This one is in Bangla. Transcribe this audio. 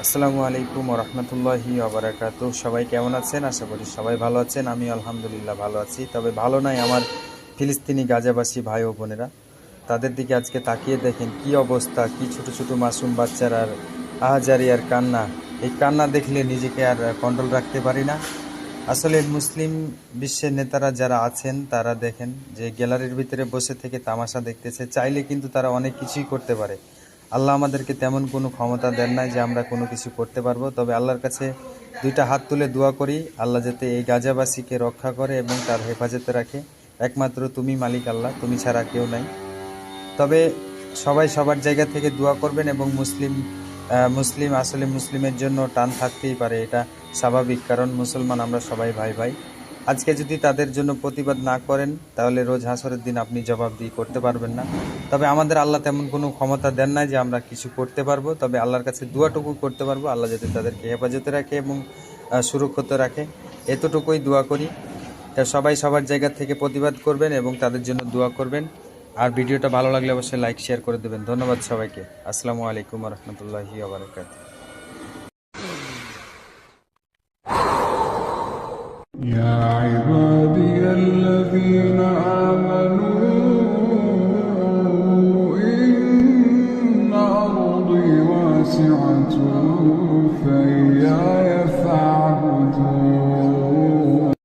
আসসালামু আলাইকুম রহমতুল্লাহি ওবারাকাতু। সবাই কেমন আছেন? আশা করি সবাই ভালো আছেন। আমি আলহামদুলিল্লাহ ভালো আছি। তবে ভালো নাই আমার ফিলিস্তিনি গাজাবাসী ভাই ও বোনেরা। তাদের দিকে আজকে তাকিয়ে দেখেন কি অবস্থা, কি ছোট ছোট মাসুম বাচ্চার আর আহাজারি আর কান্না। এই কান্না দেখলে নিজেকে আর কন্ট্রোল রাখতে পারি না। আসলে মুসলিম বিশ্বের নেতারা যারা আছেন তারা দেখেন যে গ্যালারির ভিতরে বসে থেকে তামাশা দেখতেছে, চাইলে কিন্তু তারা অনেক কিছুই করতে পারে। আল্লাহ আমাদেরকে তেমন কোনো ক্ষমতা দেন নাই যে আমরা কোনো কিছু করতে পারবো। তবে আল্লাহর কাছে দুইটা হাত তুলে দোয়া করি, আল্লাহ যাতে এই গাজাবাসীকে রক্ষা করে এবং তার হেফাজতে রাখে। একমাত্র তুমি মালিক আল্লাহ, তুমি ছাড়া কেউ নাই। তবে সবাই সবার জায়গা থেকে দোয়া করবেন এবং মুসলিম আসলে মুসলিমের জন্য টান থাকতেই পারে, এটা স্বাভাবিক, কারণ মুসলমান আমরা সবাই ভাই ভাই। আজকে যদি তাদের জন্য প্রতিবাদ না করেন তাহলে রোজ হাসরের দিন আপনি জবাবদিহি করতে পারবেন না। তবে আমাদের আল্লাহ তেমন কোনো ক্ষমতা দেন নাই যে আমরা কিছু করতে পারবো। তবে আল্লাহর কাছে দোয়াটুকু করতে পারবো, আল্লাহ যাতে তাদেরকে হেফাজতে রাখে এবং সুরক্ষিত রাখে, এতটুকুই দোয়া করি। তা সবাই সবার জায়গা থেকে প্রতিবাদ করবেন এবং তাদের জন্য দোয়া করবেন। আর ভিডিওটা ভালো লাগলে অবশ্যই লাইক শেয়ার করে দেবেন। ধন্যবাদ সবাইকে। আসসালামু আলাইকুম রহমতুল্লাহি ওয়া বারাকাতুহু। يا عبادي الذين